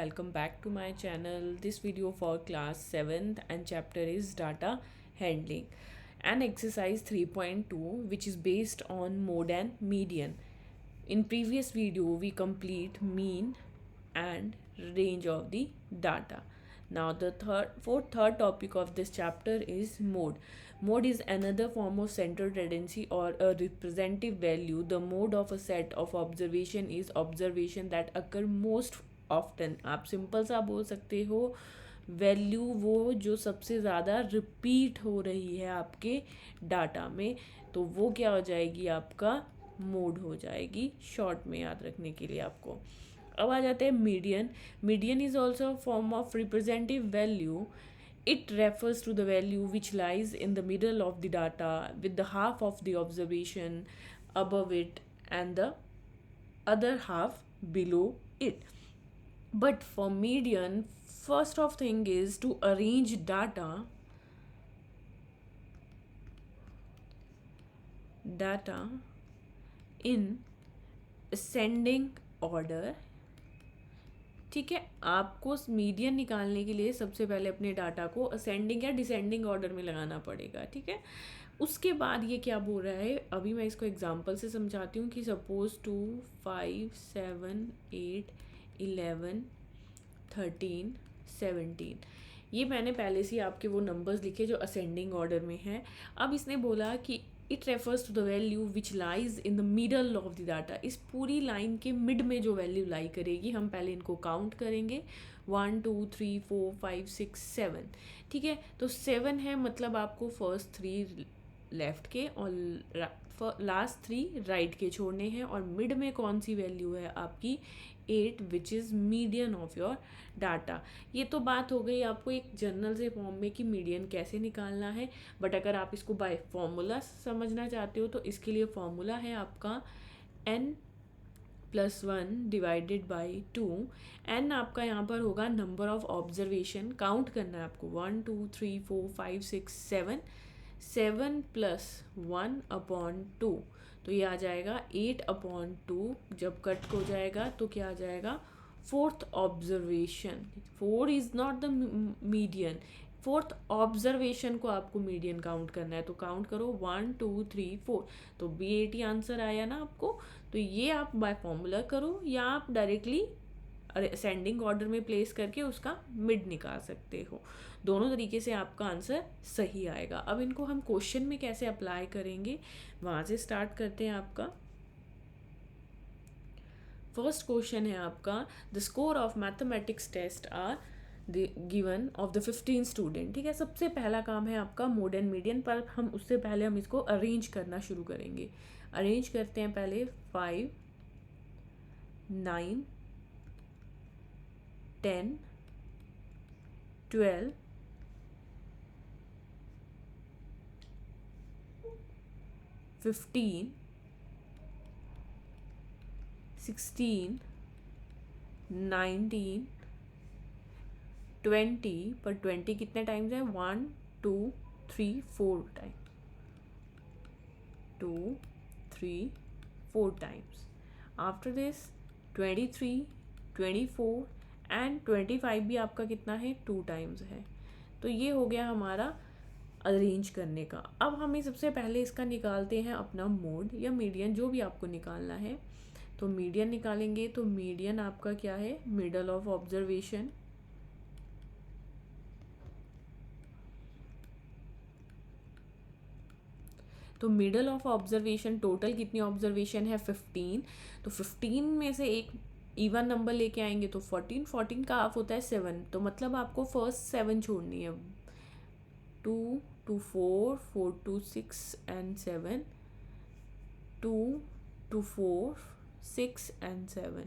Welcome back to my channel. This video for class 7th and chapter is data handling and exercise 3.2, which is based on mode and median. In previous video we complete mean and range of the data. Now the third topic of this chapter is mode. Mode is another form of central tendency or a representative value. The mode of a set of observation is observation that occur most often. आप simple सा बोल सकते हो value वो जो सबसे ज़्यादा repeat हो रही है आपके डाटा में, तो वो क्या हो जाएगी, आपका मोड हो जाएगी, शॉर्ट में याद रखने के लिए आपको। अब आ जाते हैं median. Median is also a form of representative value. It refers to the value which lies in the middle of the data with the half of the observation above it and the other half below it. But for median, first of thing is to arrange data in ascending order. ठीक है, आपको median निकालने के लिए सबसे पहले अपने data को असेंडिंग या डिसेंडिंग ऑर्डर में लगाना पड़ेगा। ठीक है, उसके बाद ये क्या बोल रहा है, अभी मैं इसको एग्जांपल से समझाती हूँ कि सपोज 2, 5, 7, 8, 11, 13, 17, ये मैंने पहले से आपके वो नंबर्स लिखे जो असेंडिंग ऑर्डर में हैं। अब इसने बोला कि it refers to the value which lies in the middle of the data. इस पूरी लाइन के मिड में जो वैल्यू लाई करेगी, हम पहले इनको काउंट करेंगे, 1, 2, 3, 4, 5, 6, 7। ठीक है, तो 7 है, मतलब आपको फर्स्ट 3 लेफ्ट के और लास्ट 3 राइट के छोड़ने हैं, और मिड में कौन सी वैल्यू है आपकी, 8, which is median of your data. ये तो बात हो गई आपको एक जनरल से फॉर्म में कि मीडियन कैसे निकालना है, बट अगर आप इसको बाय फॉर्मूला समझना चाहते हो तो इसके लिए फॉर्मूला है आपका n+1 डिवाइडेड बाई 2। n आपका यहाँ पर होगा नंबर ऑफ ऑब्जर्वेशन, काउंट करना है आपको, 1, 2, 3, 4, 5, 6, 7, 7 + 1/2, तो ये आ जाएगा 8/2। जब कट हो जाएगा तो क्या आ जाएगा, fourth observation. 4 is not the median, fourth observation को आपको मीडियन काउंट करना है, तो काउंट करो 1, 2, 3, 4, तो B80 आंसर आया ना आपको। तो ये आप बाय फॉर्मूला करो या आप डायरेक्टली असेंडिंग ऑर्डर में प्लेस करके उसका मिड निकाल सकते हो। दोनों तरीके से आपका आंसर सही आएगा। अब इनको हम क्वेश्चन में कैसे अप्लाई करेंगे, वहाँ से स्टार्ट करते हैं। आपका फर्स्ट क्वेश्चन है आपका, the score of mathematics test are given of the 15 student. ठीक है, सबसे पहला काम है आपका मोड एंड मीडियन, पर हम उससे पहले हम इसको अरेंज करना शुरू करेंगे। अरेंज करते हैं पहले 5, 9, 10, 12, 15, 16, 19, 20, पर 20 कितने टाइम्स है, 1, 2, 3, 4 time, 2, 3, 4 times. After this 23, 24 and 25 भी आपका कितना है, 2 टाइम्स है। तो ये हो गया हमारा अरेंज करने का। अब हमें सबसे पहले इसका निकालते हैं अपना मोड या मीडियन, जो भी आपको निकालना है। तो मीडियन निकालेंगे, तो मीडियन आपका क्या है, मिडल ऑफ ऑब्जर्वेशन। तो मिडल ऑफ ऑब्जर्वेशन, टोटल कितनी ऑब्जर्वेशन है, 15। तो 15 में से एक इवन नंबर लेके आएंगे तो 14, 14 का हाफ होता है 7, तो मतलब आपको फर्स्ट 7 छोड़नी है, 2 to 4, 4 to 6 and 7, 2 to 4, 6 and 7,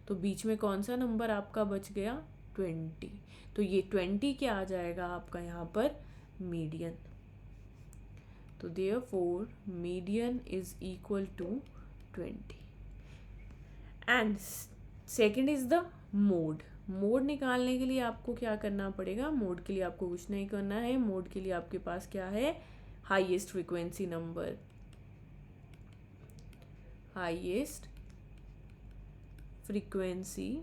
तो बीच में कौन सा नंबर आपका बच गया, 20। तो ये 20 क्या आ जाएगा आपका यहाँ पर, मीडियन। तो therefore median is equal to 20। And second is the mode. Mode निकालने के लिए आपको क्या करना पड़ेगा, मोड के लिए आपको कुछ नहीं करना है। मोड के लिए आपके पास क्या है, highest frequency number, highest frequency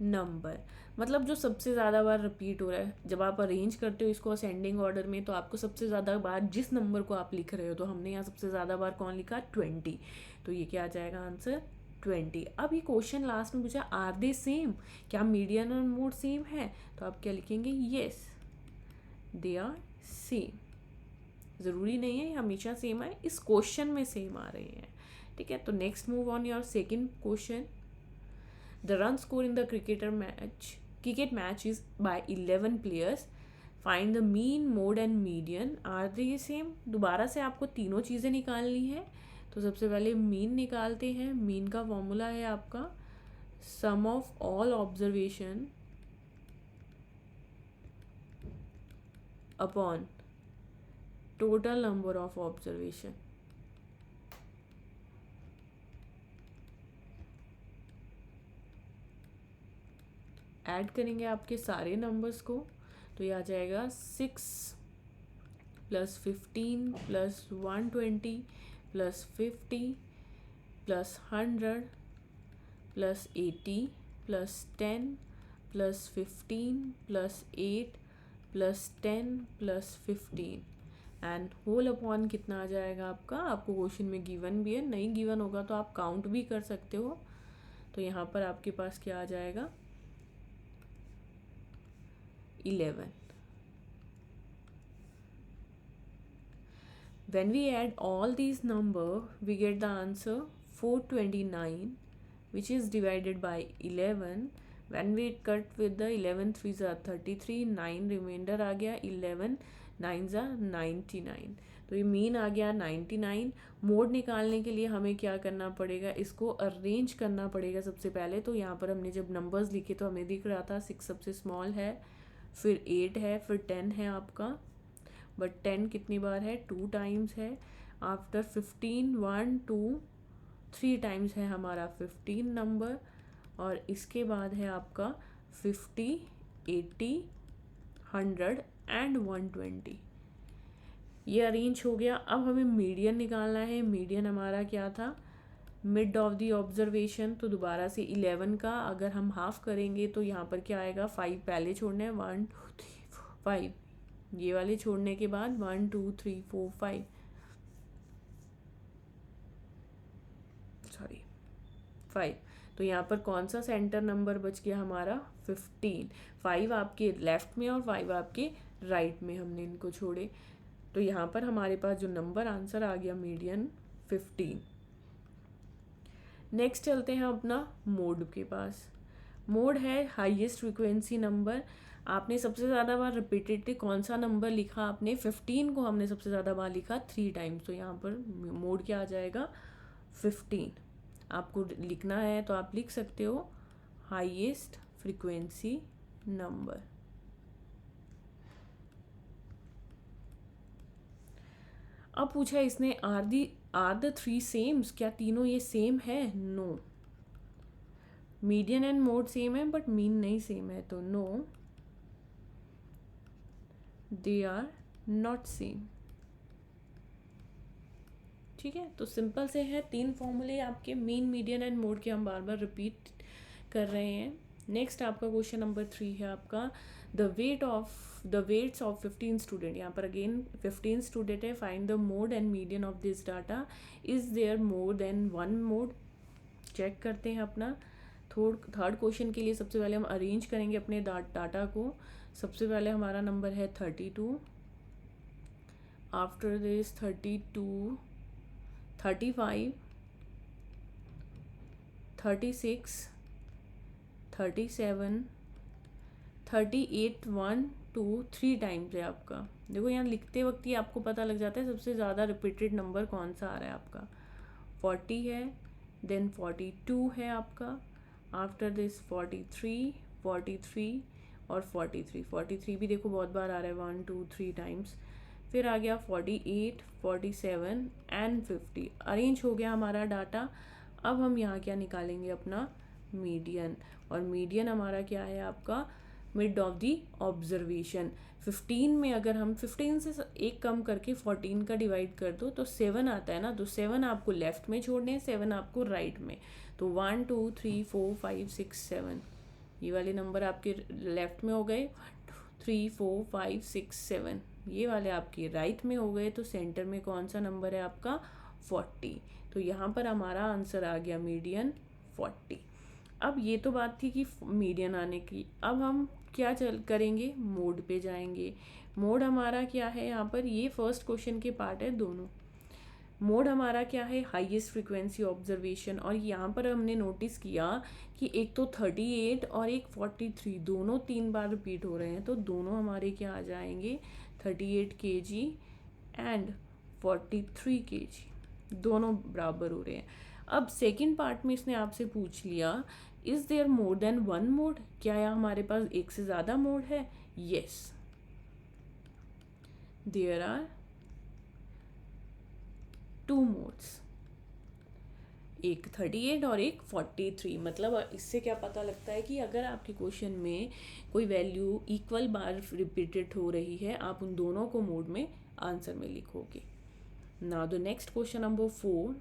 number, मतलब जो सबसे ज़्यादा बार रिपीट हो रहा है। जब आप अरेंज करते हो इसको असेंडिंग ऑर्डर में, तो आपको सबसे ज़्यादा बार जिस नंबर को आप लिख रहे हो, तो हमने यहाँ सबसे ज़्यादा बार कौन लिखा, 20, तो ये क्या आ जाएगा आंसर 20। अब ये क्वेश्चन लास्ट में पूछा आर दे सेम, क्या मीडियन और मोड सेम है, तो आप क्या लिखेंगे, येस दे आर सेम। ज़रूरी नहीं है ये हमेशा सेम है, इस क्वेश्चन में सेम आ रहे हैं। ठीक है, तो next move on your second question. The run score in the cricket match is by 11 players. Find the mean, mode and median. Are they same? दोबारा से आपको तीनों चीज़ें निकालनी है। तो सबसे पहले मीन निकालते हैं। मीन का फॉर्मूला है आपका sum of all observation upon total number of observation. Add करेंगे आपके सारे नंबर्स को, तो ये आ जाएगा 6 + 15 + 120 + 50 + 100 + 80 + 10 + 15 + 8 + 10 + 15 एंड होल अपॉन कितना आ जाएगा आपका। आपको क्वेश्चन में गिवन भी है, नहीं गिवन होगा तो आप काउंट भी कर सकते हो। तो यहाँ पर आपके पास क्या आ जाएगा, 11। When we add all these number, we get the answer 429, which is divided by 11. When we cut with the 11 3s are 33, 9 remainder आ गया, 11 9s are 99। तो ये मीन आ गया 99। मोड निकालने के लिए हमें क्या करना पड़ेगा, इसको अरेंज करना पड़ेगा सबसे पहले। तो यहाँ पर हमने जब नंबर्स लिखे तो हमें दिख रहा था 6 सबसे स्मॉल है, फिर 8 है, फिर 10 है आपका, बट 10 कितनी बार है, 2 टाइम्स है। आफ्टर 15 1 2 3 टाइम्स है हमारा 15 नंबर, और इसके बाद है आपका 50 80 100 एंड 120। ये अरेंज हो गया। अब हमें मीडियन निकालना है। मीडियन हमारा क्या था, मिड ऑफ द ऑब्जर्वेशन। तो दोबारा से 11 का अगर हम हाफ करेंगे तो यहाँ पर क्या आएगा, 5 पहले छोड़ना है, 1 2 3 4 5, ये वाले छोड़ने के बाद 1 2 3 4 5 सॉरी 5। तो यहाँ पर कौन सा सेंटर नंबर बच गया हमारा, 15। 5 आपके लेफ्ट में और 5 आपके राइट में, हमने इनको छोड़े। तो यहाँ पर हमारे पास जो नंबर आंसर आ गया मीडियन 15। नेक्स्ट चलते हैं अपना मोड के पास। मोड है हाईएस्ट फ्रीक्वेंसी नंबर। आपने सबसे ज़्यादा बार रिपीटेडली कौन सा नंबर लिखा, आपने 15 को हमने सबसे ज़्यादा बार लिखा 3 टाइम्स। तो यहाँ पर मोड क्या आ जाएगा, 15। आपको लिखना है तो आप लिख सकते हो हाईएस्ट फ्रीक्वेंसी नंबर। अब पूछा इसने आर द 3 सेम्स, क्या तीनों ये सेम है, no. Median and mode same है बट मीन नहीं सेम है, तो no they are not same. ठीक है, तो सिंपल से है, 3 फॉर्मूले आपके मीन मीडियन एंड मोड के हम बार बार रिपीट कर रहे हैं। नेक्स्ट आपका क्वेश्चन नंबर 3 है आपका द वेट्स ऑफ 15 स्टूडेंट। यहाँ पर अगेन 15 स्टूडेंट है, find the mode and median of this data, is there more than 1 mode. Check करते हैं अपना थर्ड क्वेश्चन के लिए। सबसे पहले हम अरेंज करेंगे अपने डाटा को। सबसे पहले हमारा नंबर है 32, आफ्टर दिस 32 35 36 37 38 1 2 3 टाइम्स है आपका। देखो यहाँ लिखते वक्त ही आपको पता लग जाता है सबसे ज़्यादा रिपीटेड नंबर कौन सा आ रहा है आपका। 40 है, देन 42 है आपका, आफ्टर दिस 43 43 और 43 भी देखो बहुत बार आ रहा है, 1 2 3 टाइम्स। फिर आ गया 48 47 एंड 50। अरेंज हो गया हमारा डाटा। अब हम यहाँ क्या निकालेंगे, अपना मीडियन। और मीडियन हमारा क्या है आपका, मिड ऑफ दी ऑब्जर्वेशन। 15 में अगर हम 15 से एक कम करके 14 का डिवाइड कर दो तो 7 आता है ना, तो 7 आपको लेफ्ट में छोड़ने हैं, 7 आपको राइट में। तो 1 2 3 4 5 6 7 ये वाले नंबर आपके लेफ्ट में हो गए, 3 4 5 6 7, ये वाले आपके राइट में हो गए। तो सेंटर में कौन सा नंबर है आपका? 40। तो यहाँ पर हमारा आंसर आ गया मीडियन 40। अब ये तो बात थी कि मीडियन आने की। अब हम क्या करेंगे, मोड पे जाएंगे। मोड हमारा क्या है यहाँ पर, ये फर्स्ट क्वेश्चन के पार्ट है दोनों। मोड हमारा क्या है, हाईएस्ट फ्रीक्वेंसी ऑब्जर्वेशन। और यहाँ पर हमने नोटिस किया कि एक तो 38 और एक 43 दोनों 3 बार रिपीट हो रहे हैं। तो दोनों हमारे क्या आ जाएंगे, 38 kg एंड 43 kg, दोनों बराबर हो रहे हैं। अब सेकंड पार्ट में इसने आपसे पूछ लिया, is there more than one mode, क्या यहाँ हमारे पास एक से ज़्यादा मोड है? यस, देयर आर 2 मोड्स, एक 38 और एक 43। मतलब इससे क्या पता लगता है कि अगर आपके क्वेश्चन में कोई वैल्यू इक्वल बार रिपीटेड हो रही है, आप उन दोनों को मोड में आंसर में लिखोगे। Now the next question number 4,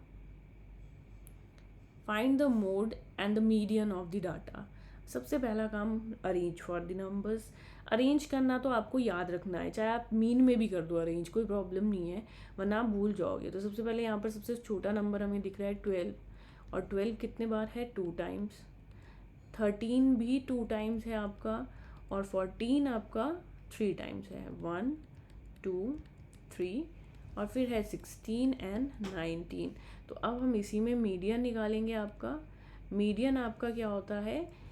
find the mode and the median of the data. सबसे पहला काम, arrange for the numbers. Arrange करना तो आपको याद रखना है, चाहे आप मीन में भी कर दो अरेंज, कोई प्रॉब्लम नहीं है, वरना आप भूल जाओगे। तो सबसे पहले यहाँ पर सबसे छोटा नंबर हमें दिख रहा है 12, और 12 कितने बार है? 2 टाइम्स। 13 भी 2 टाइम्स है आपका, और 14 आपका 3 टाइम्स है, 1 2 3, और फिर है 16 एंड 19। तो अब हम इसी में मीडियन निकालेंगे। आपका मीडियन आपका क्या होता है,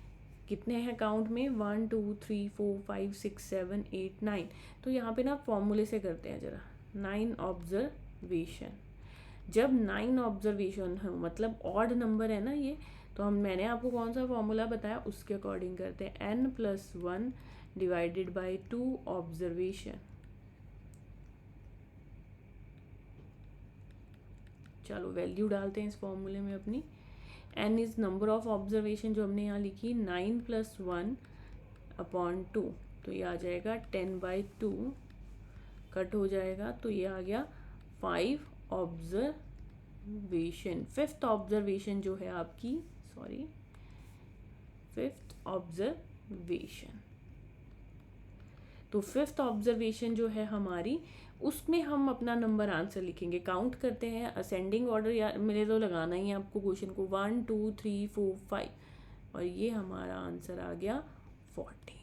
कितने हैं काउंट में, 1 2 3 4 5 6 7 8 9। तो यहाँ पे ना फॉर्मूले से करते हैं जरा, 9 ऑब्जर्वेशन। जब 9 ऑब्जर्वेशन हो, मतलब ऑड नंबर है ना ये, तो मैंने आपको कौन सा फॉर्मूला बताया उसके अकॉर्डिंग करते हैं, n+1 डिवाइडेड बाई 2 ऑब्जर्वेशन। चलो वैल्यू डालते हैं इस फॉर्मूले में अपनी। n is number of observation जो हमने यहाँ लिखी, 9+1 अपॉन 2, तो ये आ जाएगा 10/2, कट हो जाएगा, तो ये आ गया 5 ऑब्जर्वेशन। फिफ्थ ऑब्जर्वेशन जो है आपकी, सॉरी, फिफ्थ ऑब्जर्वेशन। तो फिफ्थ ऑब्जर्वेशन जो है हमारी, उसमें हम अपना नंबर आंसर लिखेंगे। काउंट करते हैं असेंडिंग ऑर्डर, या मेरे तो लगाना ही है आपको क्वेश्चन को, 1 2 3 4 5, और ये हमारा आंसर आ गया 14।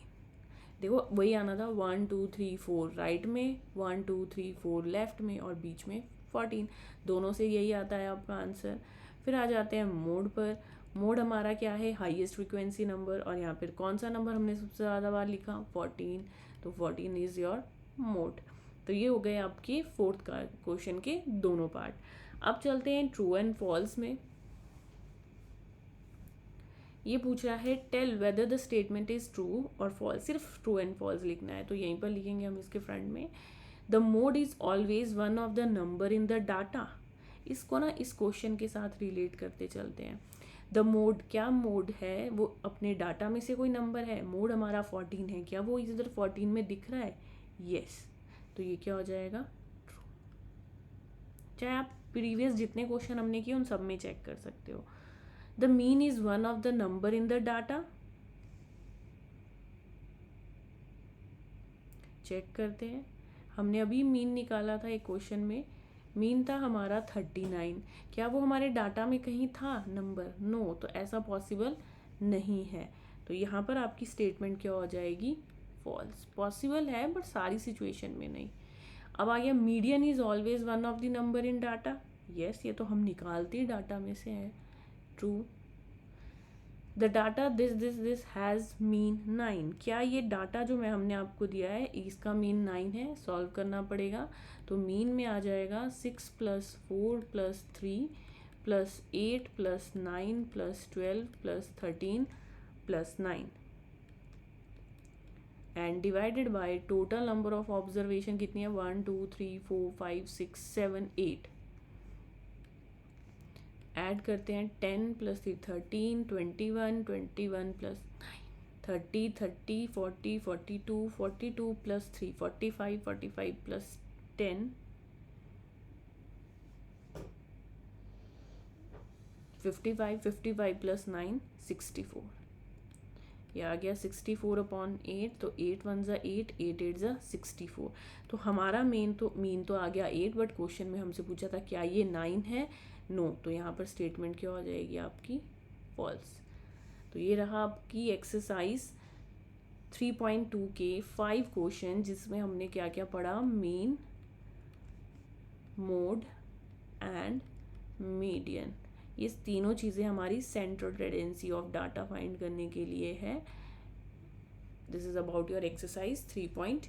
देखो वही आना था, 1 2 3 4 राइट में, 1 2 3 4 लेफ्ट में, और बीच में 14, दोनों से यही आता है आपका आंसर। फिर आ जाते हैं मोड पर। मोड हमारा क्या है, हाईएस्ट फ्रीक्वेंसी नंबर, और यहाँ पर कौन सा नंबर हमने सबसे ज़्यादा बार लिखा, 14, तो 14 इज योर मोड। तो ये हो गए आपके फोर्थ का क्वेश्चन के दोनों पार्ट। अब चलते हैं ट्रू एंड फॉल्स में। ये पूछ रहा है tell whether the statement is true और फॉल्स, सिर्फ ट्रू एंड फॉल्स लिखना है, तो यहीं पर लिखेंगे हम इसके फ्रंट में। The mode is always one of the number in the data. इसको ना इस क्वेश्चन के साथ रिलेट करते चलते हैं। द मोड, क्या मोड है, वो अपने डाटा में से कोई नंबर है। मोड हमारा 14 है, क्या वो इधर 14 में दिख रहा है? यस, तो ये क्या हो जाएगा, ट्रू। चाहे आप प्रीवियस जितने क्वेश्चन हमने किए उन सब में चेक कर सकते हो। The mean is one of the number in the data, check करते हैं। हमने अभी मीन निकाला था एक क्वेश्चन में, मीन था हमारा 39, क्या वो हमारे डाटा में कहीं था नंबर? नो, तो ऐसा पॉसिबल नहीं है। तो यहाँ पर आपकी स्टेटमेंट क्या हो जाएगी, फॉल्स। पॉसिबल है बट सारी सिचुएशन में नहीं। अब आ गया median is always one of the number in data. Yes, ये तो हम निकालते ही डाटा में से है, true. The data this has mean 9, क्या ये डाटा जो हमने आपको दिया है इसका मीन 9 है? सॉल्व करना पड़ेगा। तो मीन में आ जाएगा 6 + 4 + 3 + 8 + 9 + 12 + 13 + 9, and divided by total number of observation कितनी है, 1 2 3 4 5 6 7 8। ऐड करते हैं, 10 + 3 13, 21 21 + 30 30 40 42 42 + 3 45 45 + 10 55 55 + 9 64। ये आ गया 64/8, तो 8 1 ज़ा 8, 8 8 ज़ा 64। तो हमारा मीन तो आ गया 8, बट क्वेश्चन में हमसे पूछा था क्या ये 9 है, नो, तो यहाँ पर स्टेटमेंट क्या हो जाएगी आपकी, फॉल्स। तो ये रहा आपकी एक्सरसाइज 3.2 के 5 क्वेश्चन, जिसमें हमने क्या क्या पढ़ा, मीन, मोड एंड मीडियन। ये तीनों चीज़ें हमारी central tendency of data find करने के लिए है। This is about your exercise 3.2।